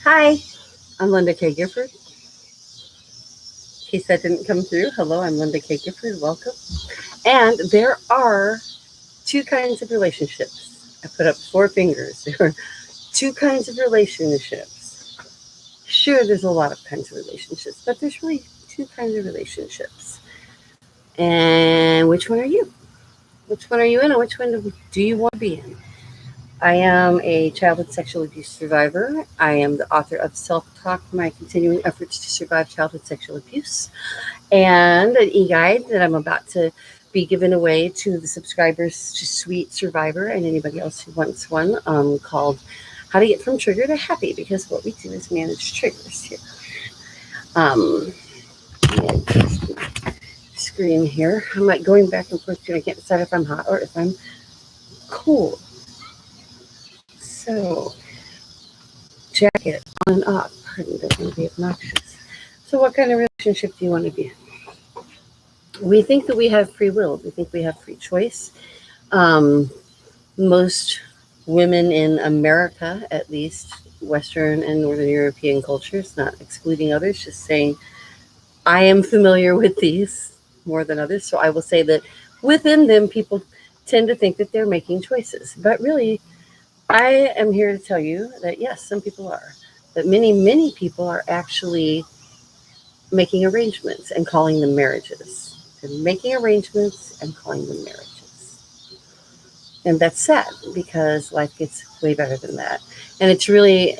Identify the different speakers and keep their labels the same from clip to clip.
Speaker 1: Hi, I'm Linda Kay Gifford. In case that didn't come through, hello, I'm Linda Kay Gifford. Welcome. And there are two kinds of relationships. I put up four fingers. There are two kinds of relationships. Sure, there's a lot of kinds of relationships, but there's really two kinds of relationships. And which one are you? Which one are you in, and which one do you want to be in? I am a childhood sexual abuse survivor. I am the author of Self Talk, My Continuing Efforts to Survive Childhood Sexual Abuse, and an e-guide that I'm about to be given away to the subscribers to Sweet Survivor and anybody else who wants one, called How to Get From Trigger to Happy, because what we do is manage triggers here. Screen here. I'm like going back and forth. I can't decide if I'm hot or if I'm cold. So, jacket on and off. Pardon, don't want to be obnoxious. So, what kind of relationship do you want to be in? We think that we have free will. We think we have free choice. Most women in America, at least Western and Northern European cultures, not excluding others, just saying I am familiar with these more than others. So I will say that within them, people tend to think that they're making choices. But really, I am here to tell you that yes, some people are. But many people are actually making arrangements and calling them marriages. They're making arrangements and calling them marriages. And that's sad because life gets way better than that. And it's really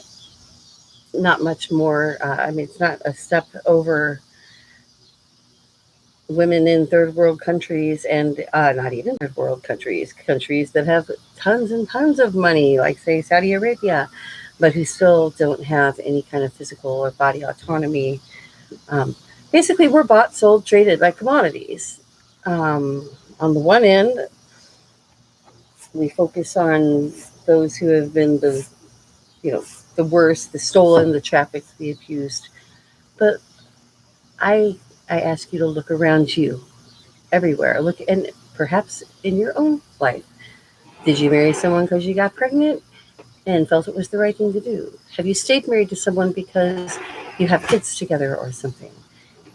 Speaker 1: not much more, it's not a step over women in third world countries and not even third world countries that have tons and tons of money, like, say, Saudi Arabia, but who still don't have any kind of physical or body autonomy. Basically, we're bought, sold, traded like commodities. On the one end, we focus on those who have been the worst, the stolen, the trafficked, the abused. But I ask you to look around you, everywhere. Look, and perhaps in your own life. Did you marry someone because you got pregnant and felt it was the right thing to do? Have you stayed married to someone because you have kids together or something?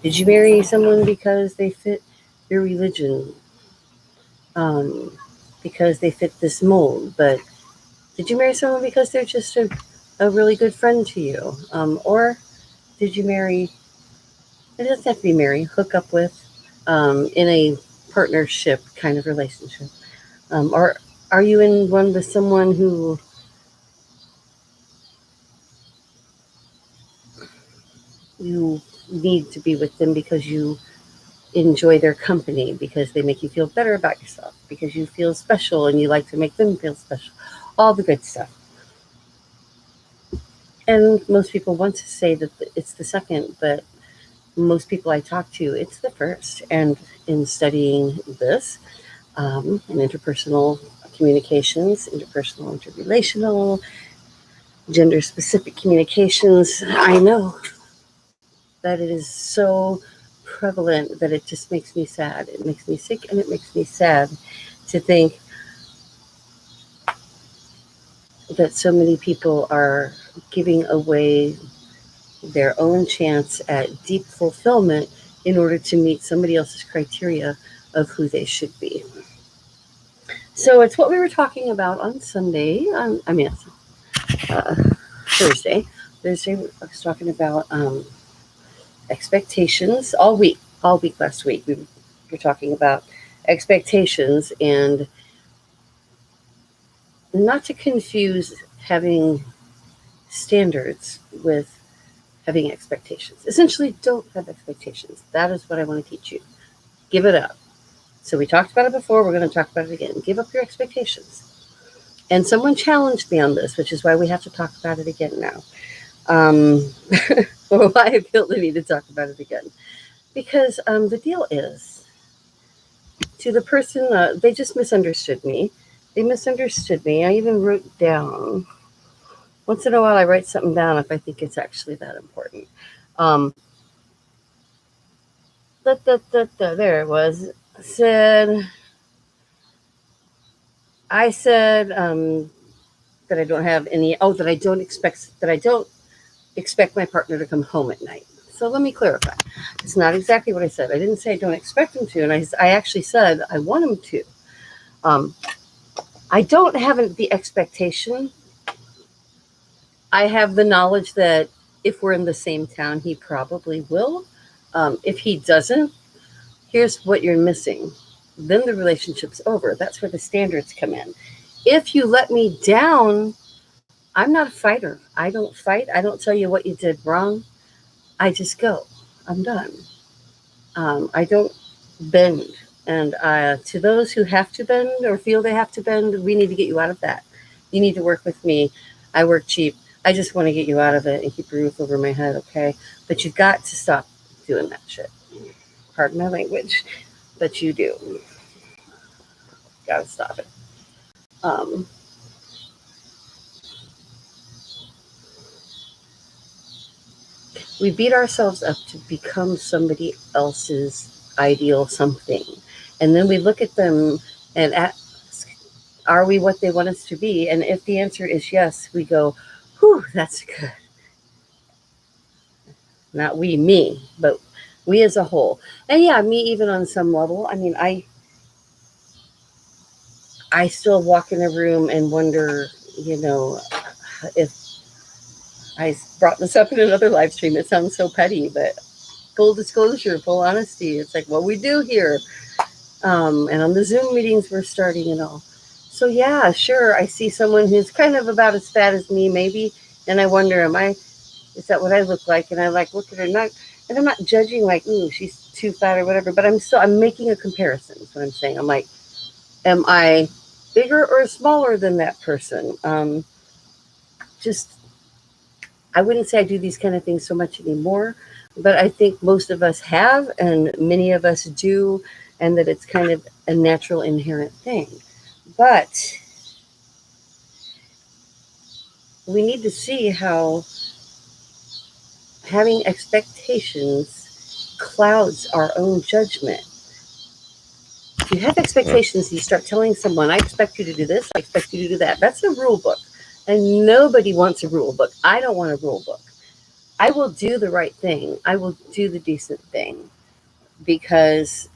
Speaker 1: Did you marry someone because they fit your religion? Because they fit this mold? But did you marry someone because they're just a really good friend to you? Or did you marry, it doesn't have to be marry, hook up with, in a partnership kind of relationship? Or are you in one with someone who you need to be with them because you enjoy their company, because they make you feel better about yourself, because you feel special and you like to make them feel special? All the good stuff. And most people want to say that it's the second, but most people I talk to, it's the first. And in studying this, in interpersonal communications, interpersonal, interrelational, gender specific communications, I know that it is so prevalent that it just makes me sad. It makes me sick and it makes me sad to think that so many people are giving away their own chance at deep fulfillment in order to meet somebody else's criteria of who they should be. So it's what we were talking about on Sunday. Uh, Thursday. Thursday, I was talking about expectations all week. All week last week, we were talking about expectations, and not to confuse having standards with having expectations. Essentially, don't have expectations. That is what I want to teach you. Give it up. So we talked about it before. We're going to talk about it again. Give up your expectations. And someone challenged me on this, which is why we have to talk about it again now. Or why I feel the need to talk about it again. Because the deal is, to the person, they just misunderstood me. They misunderstood me. I even wrote down, once in a while I write something down if I think it's actually that important. There it was. I said that I don't have any, that I don't expect my partner to come home at night. So let me clarify. It's not exactly what I said. I didn't say I don't expect him to, and I actually said I want him to. I don't have the expectation. I have the knowledge that if we're in the same town, he probably will. If he doesn't, here's what you're missing. Then the relationship's over. That's where the standards come in. If you let me down, I'm not a fighter. I don't fight. I don't tell you what you did wrong. I just go. I'm done. I don't bend. And to those who have to bend or feel they have to bend, we need to get you out of that. You need to work with me. I work cheap. I just want to get you out of it and keep a roof over my head, okay? But you've got to stop doing that shit. Pardon my language, but you do. Gotta stop it. We beat ourselves up to become somebody else's ideal something. And then we look at them and ask, are we what they want us to be? And if the answer is yes, we go, whew, that's good. Not we, me, but we as a whole. And yeah, me even on some level. I mean, I still walk in a room and wonder, if I brought this up in another live stream. It sounds so petty, but full disclosure, full honesty. It's like what we do here. And on the Zoom meetings we're starting and all. So yeah, sure, I see someone who's kind of about as fat as me, maybe, and I wonder, is that what I look like? And I look at her, and I'm not judging like, ooh, she's too fat or whatever, but I'm making a comparison. Is what I'm saying. I'm like, am I bigger or smaller than that person? I wouldn't say I do these kind of things so much anymore, but I think most of us have, and many of us do, and that it's kind of a natural, inherent thing. But we need to see how having expectations clouds our own judgment. If you have expectations, you start telling someone, I expect you to do this, I expect you to do that. That's a rule book. And nobody wants a rule book. I don't want a rule book. I will do the right thing. I will do the decent thing because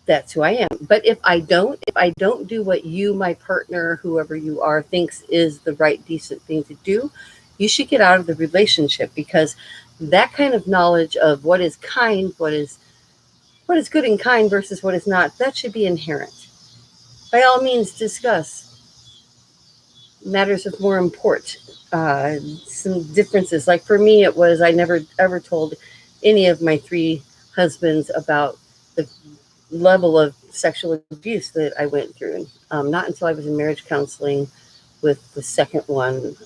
Speaker 1: that's who I am. But if I don't do what you, my partner, whoever you are, thinks is the right, decent thing to do, you should get out of the relationship, because that kind of knowledge of what is kind, what is good and kind versus what is not, that should be inherent. By all means, discuss matters of more import, some differences. Like for me, it was I never ever told any of my 3 husbands about the level of sexual abuse that I went through. Not until I was in marriage counseling with the second one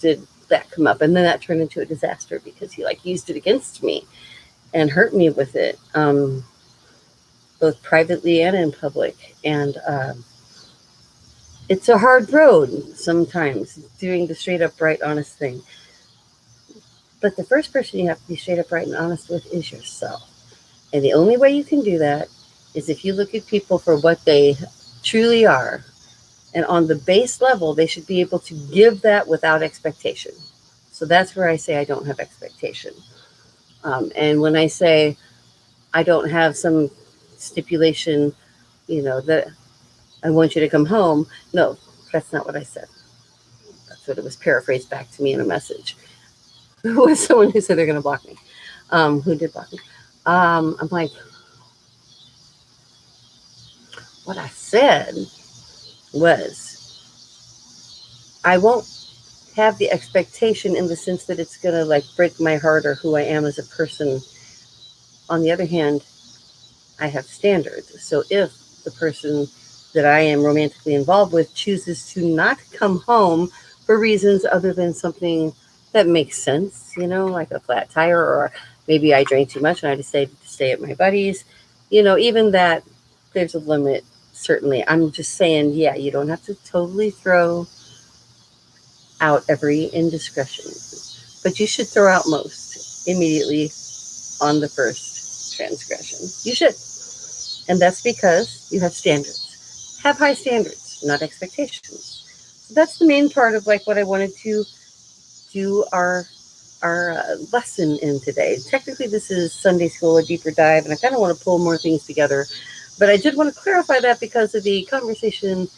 Speaker 1: did that come up, and then that turned into a disaster because he used it against me and hurt me with it, both privately and in public. And it's a hard road sometimes doing the straight up, right, honest thing. But the first person you have to be straight up, right, and honest with is yourself. And the only way you can do that is if you look at people for what they truly are. And on the base level, they should be able to give that without expectation. So that's where I say I don't have expectation. And when I say I don't have some stipulation, that I want you to come home. No, that's not what I said. That's what it was paraphrased back to me in a message. It was someone who said they're going to block me, who did block me. I'm like, what I said was, I won't have the expectation in the sense that it's going to break my heart or who I am as a person. On the other hand, I have standards. So if the person that I am romantically involved with chooses to not come home for reasons other than something that makes sense, like a flat tire, or maybe I drank too much and I decided to stay at my buddy's, even that, there's a limit, certainly. I'm just saying, yeah, you don't have to totally throw out every indiscretion, but you should throw out most immediately on the first transgression. You should. And that's because you have standards. Have high standards, not expectations. So that's the main part of what I wanted to do our lesson in today. Technically, this is Sunday School, a deeper dive, and I kind of want to pull more things together. But I did want to clarify that because of the conversation,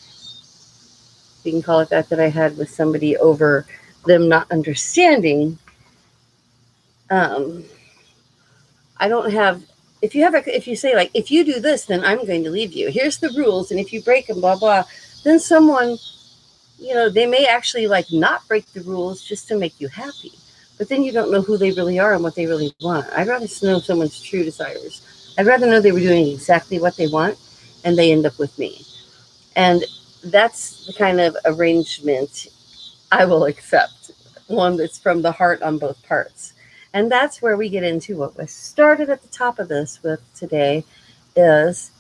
Speaker 1: you can call it that I had with somebody over them not understanding. Um, I don't have. If you say like, if you do this, then I'm going to leave you. Here's the rules, and if you break them, blah blah, then someone, they may actually like not break the rules just to make you happy. But then you don't know who they really are and what they really want. I'd rather know someone's true desires. I'd rather know they were doing exactly what they want and they end up with me. And that's the kind of arrangement I will accept, one that's from the heart on both parts. And that's where we get into what was started at the top of this with today is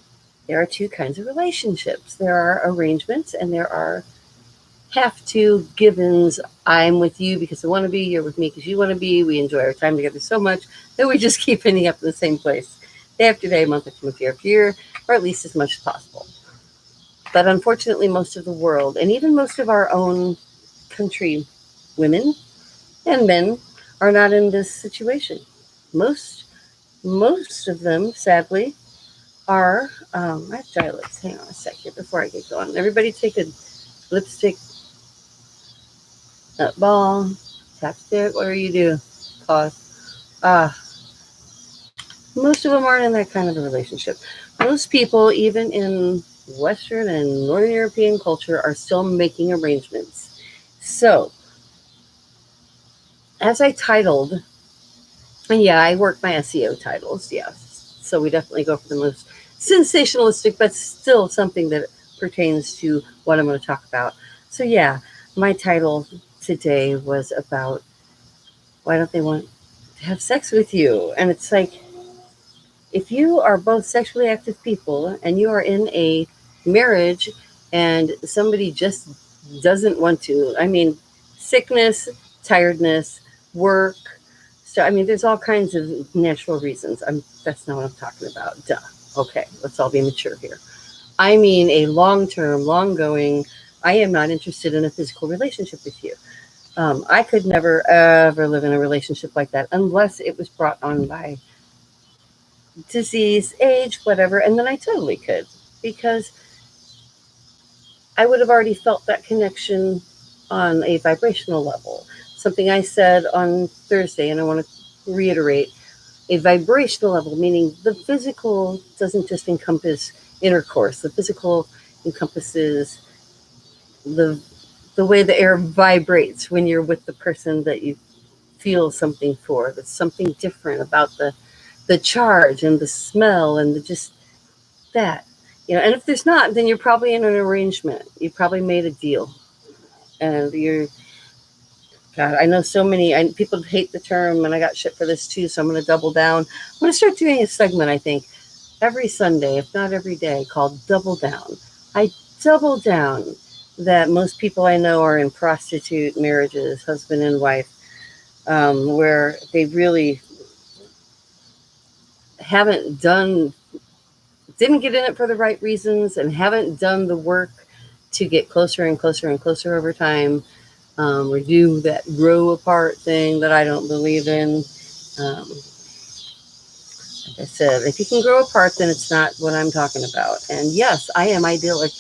Speaker 1: there are two kinds of relationships. There are arrangements and there are have to givens. I'm with you because I want to be. You're with me because you want to be. We enjoy our time together so much that we just keep ending up in the same place day after day, month after month, year after year, or at least as much as possible. But unfortunately, most of the world, and even most of our own country women and men, are not in this situation. Most most of them, sadly, are. I have dialects. Hang on a sec here before I get going. Everybody, take a lipstick, ball, chapstick, whatever you do. Pause. Most of them aren't in that kind of a relationship. Most people, even in Western and Northern European culture, are still making arrangements. So, as I titled, and yeah, I work my SEO titles, yes. So we definitely go for the most sensationalistic, but still something that pertains to what I'm going to talk about. So yeah, my title today was about why don't they want to have sex with you? And it's like, if you are both sexually active people and you are in a marriage and somebody just doesn't want to, I mean, sickness, tiredness, work. So, I mean, there's all kinds of natural reasons. That's not what I'm talking about. Duh. Okay, let's all be mature here. I mean, a long term, long going, I am not interested in a physical relationship with you. I could never, ever live in a relationship like that unless it was brought on by disease, age, whatever, and then I totally could because I would have already felt that connection on a vibrational level. Something I said on Thursday, and I want to reiterate a vibrational level, meaning the physical doesn't just encompass intercourse, the physical encompasses the the way the air vibrates when you're with the person that you feel something for. That's something different about the charge and the smell and the just that. And if there's not, then you're probably in an arrangement. You probably made a deal. And you're, God, I know so many, people hate the term, and I got shit for this too, so I'm going to double down. I'm going to start doing a segment, I think, every Sunday, if not every day, called Double Down. I double down that most people I know are in prostitute marriages, husband and wife, where they really haven't didn't get in it for the right reasons and haven't done the work to get closer and closer and closer over time, or do that grow apart thing that I don't believe in. Like I said, if you can grow apart, then it's not what I'm talking about. And yes, I am idyllic.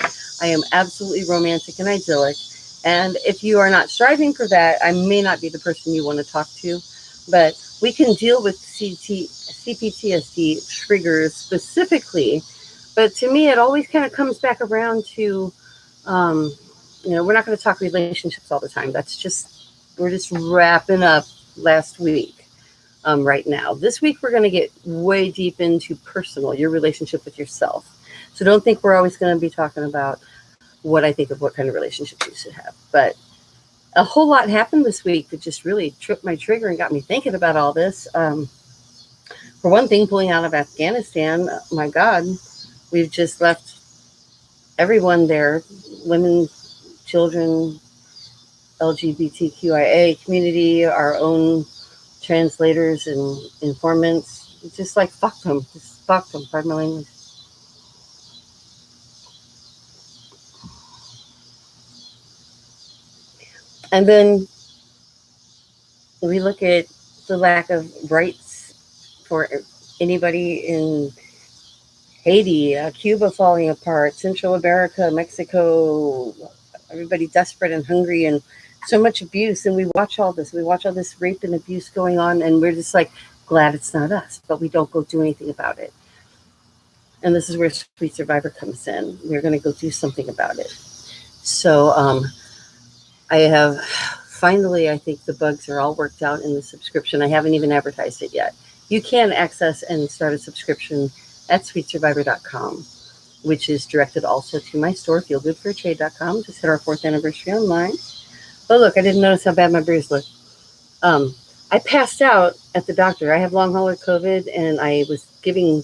Speaker 1: I am absolutely romantic and idyllic. And if you are not striving for that, I may not be the person you want to talk to. But we can deal with CPTSD triggers specifically. But to me, it always kind of comes back around to, um, we're not going to talk relationships all the time. We're just wrapping up last week. Right now. This week, we're going to get way deep into personal, your relationship with yourself. So don't think we're always going to be talking about what I think of what kind of relationship you should have. But a whole lot happened this week that just really tripped my trigger and got me thinking about all this. For one thing, pulling out of Afghanistan, my God, we've just left everyone there, women, children, LGBTQIA community, our own translators and informants, just like fuck them, pardon my language. And then We look at the lack of rights for anybody in Haiti, Cuba falling apart, Central America, Mexico, everybody desperate and hungry, and so much abuse. And we watch all this. We watch all this rape and abuse going on, and we're just like, glad it's not us, but we don't go do anything about it. And this is where Sweet Survivor comes in. We're going to go do something about it. So I have finally, I think the bugs are all worked out in the subscription. I haven't even advertised it yet. You can access and start a subscription at sweetsurvivor.com, which is directed also to my store, feelgoodfortrade.com. Just hit our 4th anniversary online. Oh, look, I didn't notice how bad my bruise looked. I passed out at the doctor. I have long hauler COVID, and I was giving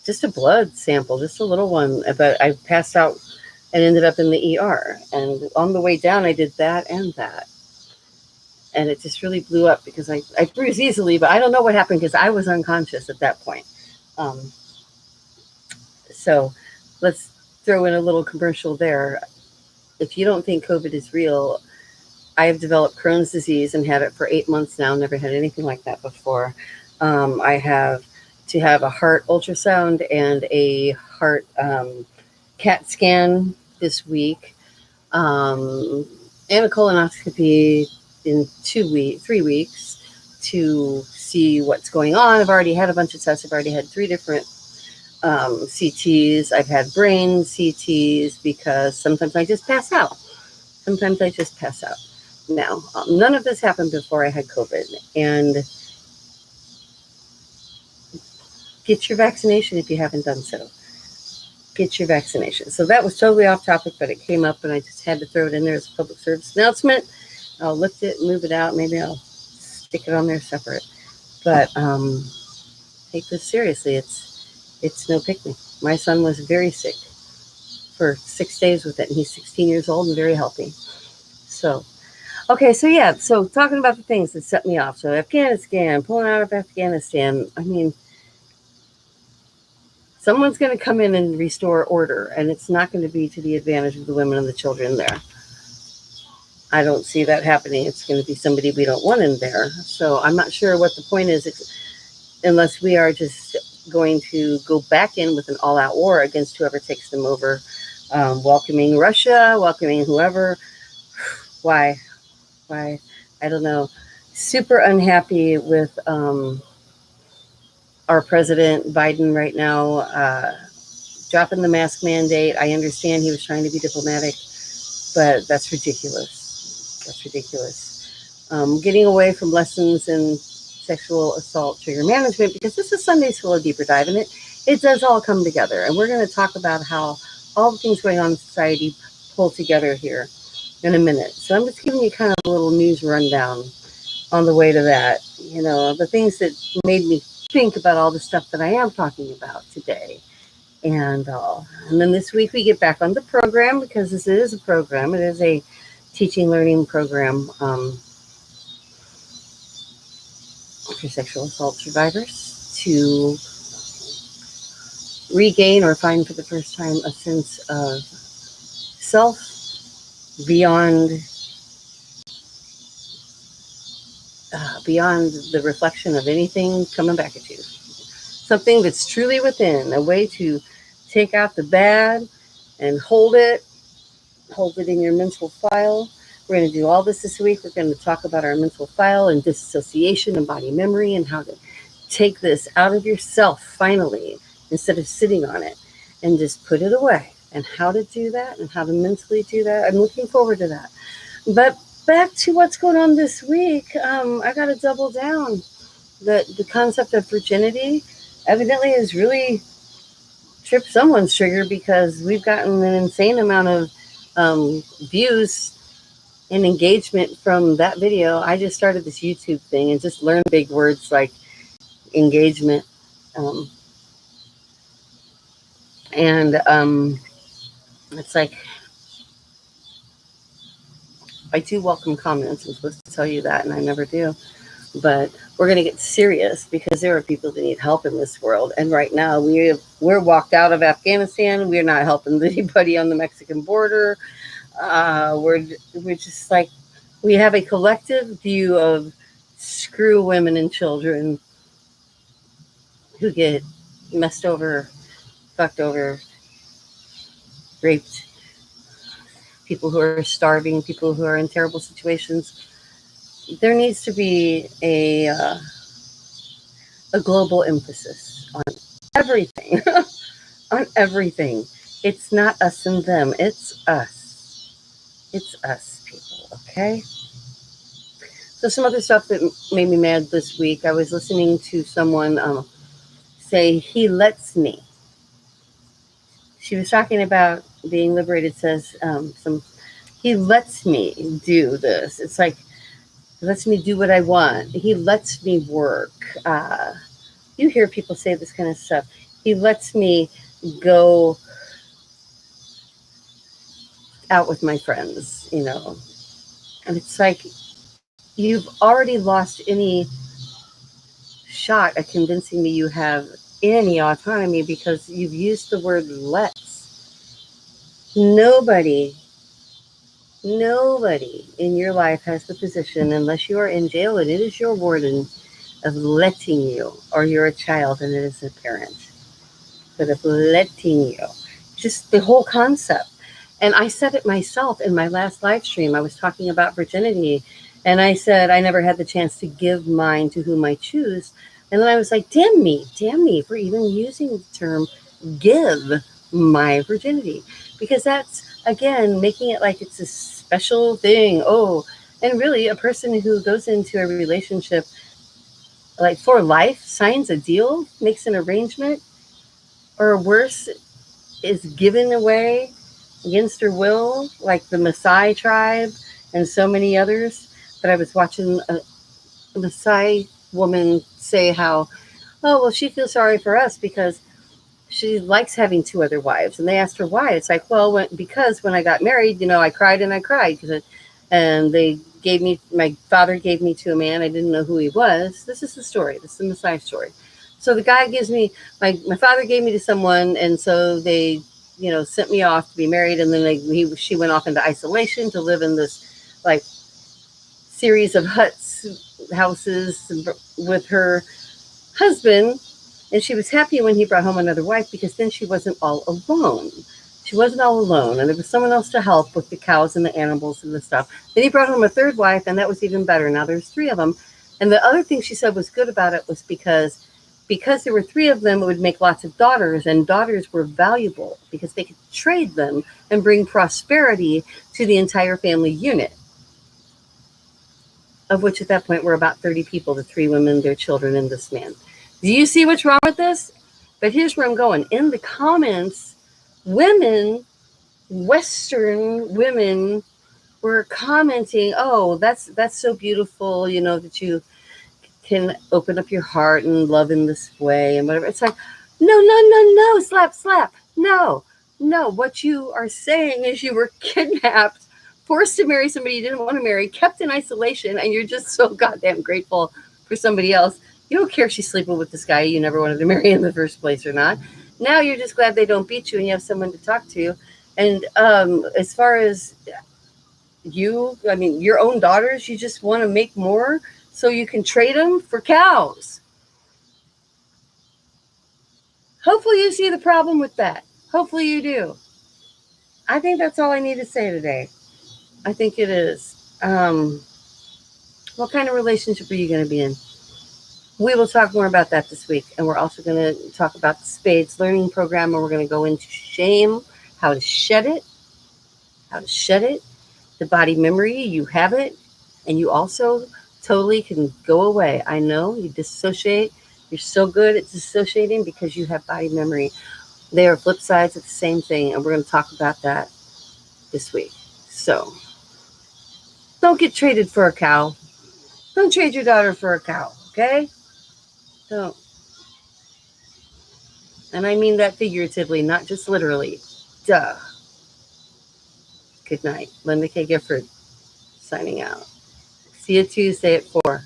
Speaker 1: just a blood sample, just a little one, but I passed out and ended up in the ER. And on the way down, I did that and that. And it just really blew up because I bruise easily, but I don't know what happened because I was unconscious at that point. So let's throw in a little commercial there. If you don't think COVID is real, I have developed Crohn's disease and had it for 8 months now. Never had anything like that before. I have to have a heart ultrasound and a heart CAT scan this week, and a colonoscopy in 3 weeks to see what's going on. I've already had a bunch of tests. I've already had 3 different CTs. I've had brain CTs because sometimes I just pass out. Now, none of this happened before I had COVID. And get your vaccination if you haven't done so. Get your vaccination. So that was totally off topic, but it came up and I just had to throw it in there as a public service announcement. I'll lift it, move it out. Maybe I'll stick it on there separate. But take this seriously. It's no picnic. My son was very sick for 6 days with it, and he's 16 years old and very healthy. So, okay, so yeah, so talking about the things that set me off. So Afghanistan, pulling out of Afghanistan. I mean, someone's going to come in and restore order, and it's not going to be to the advantage of the women and the children there. I don't see that happening. It's going to be somebody we don't want in there. So I'm not sure what the point is, unless we are just going to go back in with an all-out war against whoever takes them over, welcoming Russia, welcoming whoever. Why? I don't know. Super unhappy with our president Biden right now, dropping the mask mandate. I understand he was trying to be diplomatic, but that's ridiculous. Getting away from lessons in sexual assault trigger management, because this is Sunday School, a deeper dive, and it does all come together. And we're going to talk about how all the things going on in society pull together here in a minute. So I'm just giving you kind of a little news rundown on the way to that. You know, the things that made me think about all the stuff that I am talking about today. And then this week we get back on the program, because this is a program. It is a teaching learning program for sexual assault survivors to regain or find for the first time a sense of self beyond the reflection of anything coming back at you. Something that's truly within, a way to take out the bad and hold it in your mental file. We're going to do all this week. We're going to talk about our mental file and dissociation and body memory, and how to take this out of yourself finally, instead of sitting on it, and just put it away, and how to do that and how to mentally do that. I'm looking forward to that. But back to what's going on this week, I got to double down. The concept of virginity evidently has really tripped someone's trigger, because we've gotten an insane amount of views and engagement from that video. I just started this YouTube thing and just learned big words like engagement. It's like, I do welcome comments. I'm supposed to tell you that, and I never do. But we're going to get serious, because there are people that need help in this world. And right now we're walked out of Afghanistan. We're not helping anybody on the Mexican border. We're just like, we have a collective view of screw women and children who get messed over, fucked over, raped, people who are starving, people who are in terrible situations. There needs to be a global emphasis on everything, on everything. It's not us and them. It's us. It's us, people. Okay. So some other stuff that made me mad this week. I was listening to someone say he lets me. She was talking about being liberated. Says he lets me do this. It's like he lets me do what I want. He lets me work. You hear people say this kind of stuff. He lets me go out with my friends, and it's like you've already lost any shot at convincing me you have any autonomy because you've used the word let's. Nobody in your life has the position, unless you are in jail and it is your warden, of letting you, or you're a child and it is a parent, but of letting you. Just the whole concept. And I said it myself in my last live stream. I was talking about virginity, and I said I never had the chance to give mine to whom I choose. And then I was like, damn me for even using the term give my virginity. Because that's, again, making it like it's a special thing. Oh, and really a person who goes into a relationship like for life, signs a deal, makes an arrangement, or worse, is given away against her will, like the Maasai tribe and so many others. But I was watching a Maasai woman say how, oh, well, she feels sorry for us because she likes having two other wives. And they asked her why. It's like, well, because when I got married, I cried and I cried. And my father gave me to a man. I didn't know who he was. This is the story. This is the Messiah story. So the guy gives me, my father gave me to someone, and so they, sent me off to be married. And then she went off into isolation to live in this like series of houses with her husband. And she was happy when he brought home another wife because then she wasn't all alone. She wasn't all alone, and there was someone else to help with the cows and the animals and the stuff. Then he brought home a third wife, and that was even better. Now there's three of them. And the other thing she said was good about it was because there were three of them, it would make lots of daughters, and daughters were valuable because they could trade them and bring prosperity to the entire family unit, of which at that point were about 30 people, the three women, their children, and this man. Do you see what's wrong with this? But here's where I'm going. In the comments, Western women were commenting, oh, that's so beautiful, that you can open up your heart and love in this way and whatever. It's like, no, slap. No. What you are saying is you were kidnapped, forced to marry somebody you didn't want to marry, kept in isolation, and you're just so goddamn grateful for somebody else. You don't care if she's sleeping with this guy you never wanted to marry in the first place or not. Now you're just glad they don't beat you and you have someone to talk to. And as far as your own daughters, you just want to make more so you can trade them for cows. Hopefully you see the problem with that. Hopefully you do. I think that's all I need to say today. I think it is. What kind of relationship are you going to be in? We will talk more about that this week. And we're also going to talk about the Spades Learning Program, and we're going to go into shame, how to shed it, the body memory, you have it, and you also totally can go away. I know you dissociate. You're so good at dissociating because you have body memory. They are flip sides of the same thing, and we're going to talk about that this week. So don't get traded for a cow. Don't trade your daughter for a cow, okay? Don't. And I mean that figuratively, not just literally. Duh. Good night. Linda Kay Gifford signing out. See you Tuesday at 4.